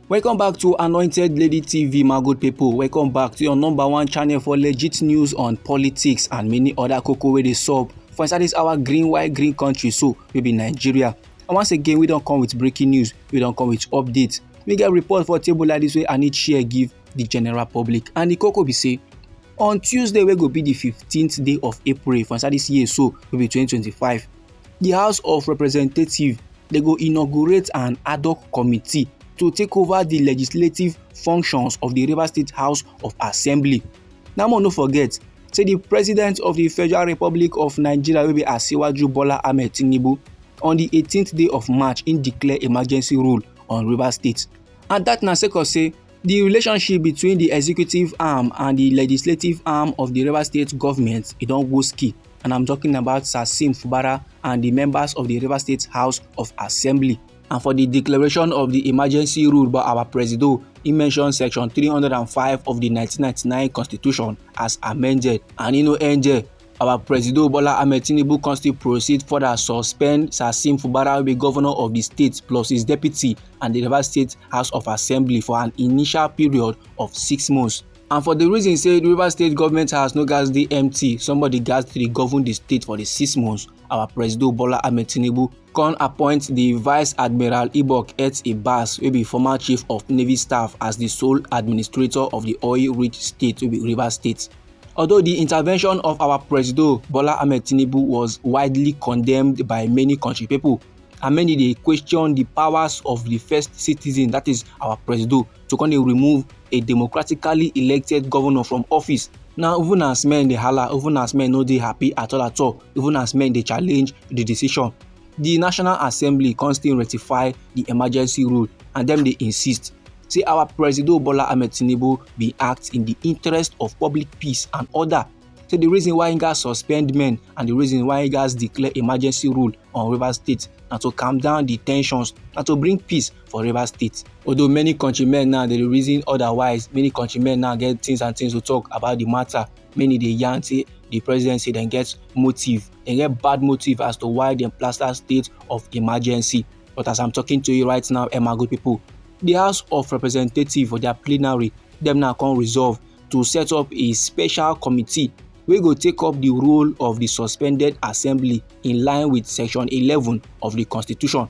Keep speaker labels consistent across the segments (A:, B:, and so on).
A: Welcome back to Anointed Lady TV, my good people. Welcome back to your number one channel for legit news on politics and many other koko wey dey sup for inside this our white green country, so we be Nigeria. And once again, we don't come with breaking news, we don't come with updates. We get report for table like this way I need share give the general public. And the koko be say on Tuesday wey go be the 15th day of April for inside this year, so we be 2025. The House of Representatives they go inaugurate an ad hoc committee to take over the legislative functions of the Rivers State House of Assembly. Now, no forget, say the President of the Federal Republic of Nigeria will be Asiwaju Bola Ahmed Tinubu on the 18th day of March in declare emergency rule on Rivers State. And that na sake of say the relationship between the executive arm and the legislative arm of the Rivers State government e don go ski. And I'm talking about Sasim Fubara and the members of the Rivers State House of Assembly. And for the declaration of the emergency rule by our president, he mentioned section 305 of the 1999 constitution as amended. And no end there. Our president Bola Ahmed Tinubu can still proceed further suspend Sasim Fubara will be governor of the state plus his deputy and the Rivers State House of Assembly for an initial period of 6 months. And for the reason say the Rivers State government has no gas dey empty, somebody gas to govern the state for the 6 months. Our president Bola Ahmed Tinubu can appoint the Vice Admiral Ibok Et Ibas, will be former chief of Navy staff, as the sole administrator of the oil-rich state, will be Rivers State. Although the intervention of our president Bola Ahmed Tinubu was widely condemned by many country people, and many they question the powers of the first citizen, that is our president, to kind of remove a democratically elected governor from office. Now, even as men they holla, even as men no dey happy at all, even as men they challenge the decision, the National Assembly constantly ratify the emergency rule, and them they insist say our president Bola Ahmed Tinubu be act in the interest of public peace and order. So the reason why he guys suspend men and the reason why he guys declare emergency rule on Rivers State and to calm down the tensions and to bring peace for Rivers State. Although many countrymen now they reason otherwise, many countrymen now get things to talk about the matter. Many they yarn say the presidency then gets motive, they get bad motive as to why they plaster state of emergency. But as I'm talking to you right now, my good people, the House of Representatives for their plenary, them now can resolve to set up a special committee we go take up the role of the suspended assembly in line with section 11 of the constitution.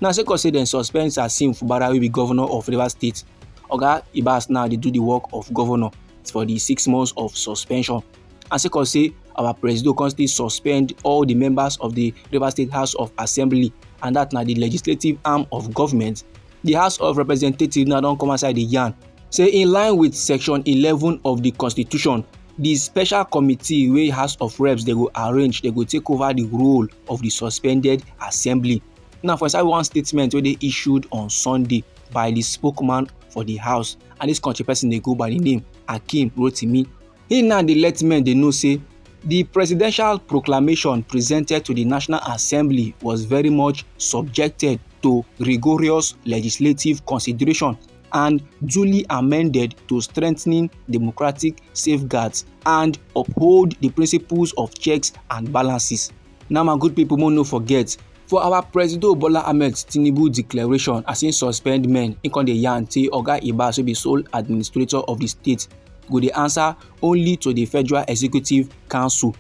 A: Now, second say dem suspend Sasim Fubara will be governor of Rivers State. Oga Ibas now they do the work of governor for the 6 months of suspension. And second say our president constantly suspend all the members of the Rivers State House of Assembly, and that now the legislative arm of government. The House of Representatives now don't come outside the yarn. Say in line with section 11 of the constitution, the special committee wey House of Reps they go arrange, they go take over the role of the suspended assembly. Now, for inside one statement wey they issued on Sunday by the spokesman for the House, and this country person they go by the name Hakeem Rotimi, he now they let men they know say the presidential proclamation presented to the National Assembly was very much subjected to rigorous legislative consideration and duly amended to strengthening democratic safeguards and uphold the principles of checks and balances. Now, my good people, no forget, for our president Bola Ahmed Tinubu declaration as in suspend men, in con the yarn say Oga Ibas will be sole administrator of the state, go the answer only to the Federal Executive Council.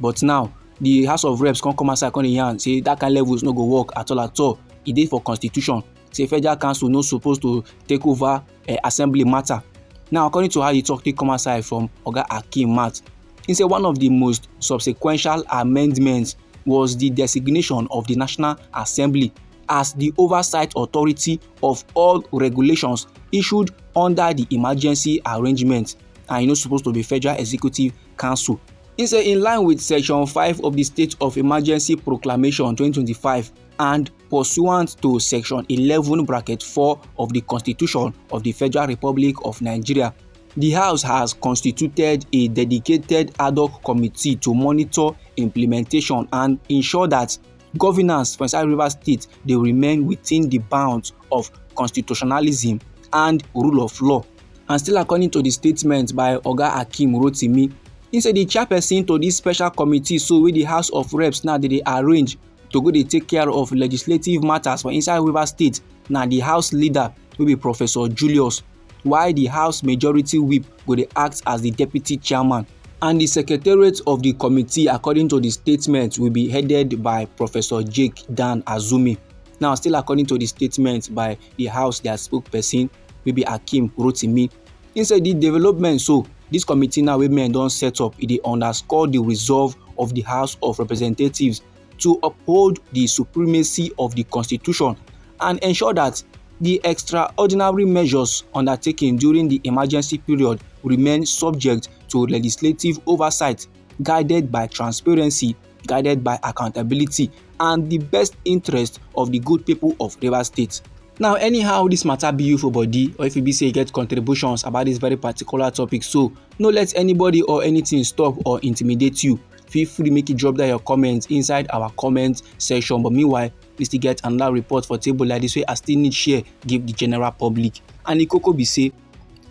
A: But now, the House of Reps come outside con the yarn say that kind of levels no go work at all. It did for constitution. Say Federal Council not supposed to take over assembly matter. Now, according to how he talk, they come aside from Oga Hakeem Mat. He said one of the most subsequential amendments was the designation of the National Assembly as the oversight authority of all regulations issued under the emergency arrangement, and not supposed to be Federal Executive Council. He said in line with section 5 of the State of Emergency Proclamation 2025 and pursuant to section 11(4) of the Constitution of the Federal Republic of Nigeria, the House has constituted a dedicated ad hoc committee to monitor implementation and ensure that governance for inside Rivers State they remain within the bounds of constitutionalism and rule of law. And still according to the statement by Oga Hakeem Rotimi, he said the chairperson to this special committee, so with the House of Reps now they arrange to go they take care of legislative matters for inside Rivers State. Now the House leader wey be Professor Julius, while the House Majority Whip go dey act as the deputy chairman. And the secretariat of the committee, according to the statement, will be headed by Professor Jake Dan Azumi. Now, still according to the statement by the House, their spokesperson, wey be Hakeem Rotimi, he said the development, so this committee now wey men don set up, e dey underscore the resolve of the House of Representatives to uphold the supremacy of the Constitution and ensure that the extraordinary measures undertaken during the emergency period remain subject to legislative oversight, guided by transparency, guided by accountability, and the best interest of the good people of Rivers State. Now, anyhow this matter be you for body, or if you be say you get contributions about this very particular topic, so no let anybody or anything stop or intimidate you. Feel free make you drop down your comments inside our comment section. But meanwhile, we still get another report for table like this way I still need share give the general public. And the koko be say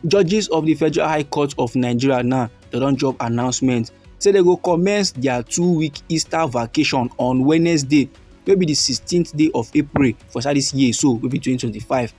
A: judges of the Federal High Court of Nigeria now they don drop announcement say they go commence their 2-week Easter vacation on Wednesday, maybe the 16th day of April for this year, so maybe 2025.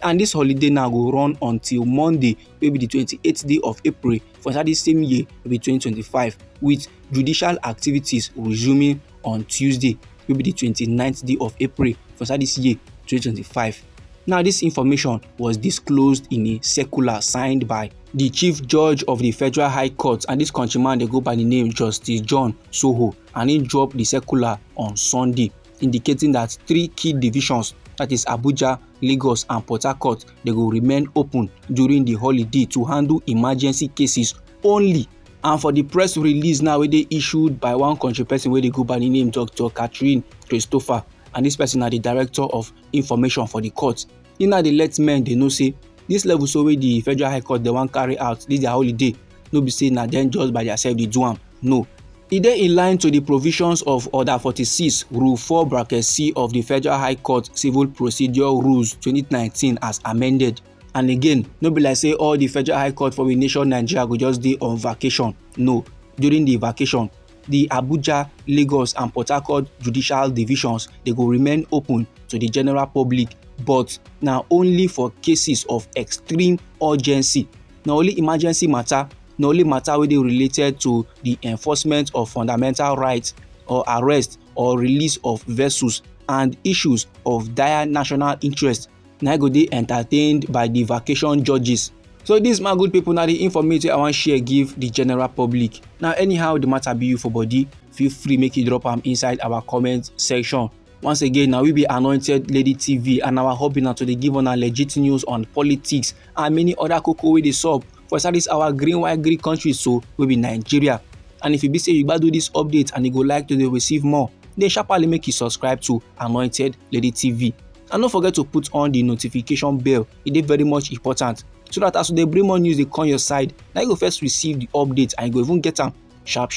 A: And this holiday now go run until Monday, maybe the 28th day of April for this same year, maybe 2025, with judicial activities resuming on Tuesday, maybe the 29th day of April for this year, 2025. Now, this information was disclosed in a circular signed by the Chief Judge of the Federal High Court, and this countryman they go by the name Justice John Soho, and he dropped the circular on Sunday, indicating that 3 key divisions, that is Abuja, Lagos, and Port Harcourt, they will remain open during the holiday to handle emergency cases only. And for the press release now, where they issued by one country person where they go by the name Dr. Catherine Christopher, and this person are the Director of Information for the court. You know, they let men they know say this level so where the Federal High Court they want carry out this their holiday, no be say na then just by themselves they do am. No. E dey in line to the provisions of Order 46, Rule 4(c) of the Federal High Court Civil Procedure Rules 2019 as amended. And again, no be like say all the Federal High Court for the nation Nigeria go just dey on vacation. No. During the vacation, the Abuja, Lagos, and Port Harcourt judicial divisions they go remain open to the general public, but now only for cases of extreme urgency. Now only emergency matter, na only matter wey dey related to the enforcement of fundamental rights or arrest or release of vessels and issues of dire national interest na go dey entertained by the vacation judges. So this my good people na the information I wan share give the general public. Now anyhow the matter be you for body, feel free make you drop am inside our comment section. Once again, now we be Anointed Lady TV, and our hobby now to dey give on our legit news on politics and many other koko wey dey sup for this our green white green country, so we be Nigeria. And if you be say you do this update and you go like to receive more, then sharply make you subscribe to Anointed Lady TV. And don't forget to put on the notification bell. It is very much important, so that as they bring more news they come your side, now you go first receive the updates and you go even get them sharp.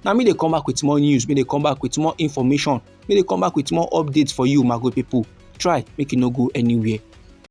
A: Now me they come back with more news, me they come back with more information, me they come back with more updates for you, my good people. Try make it no go anywhere.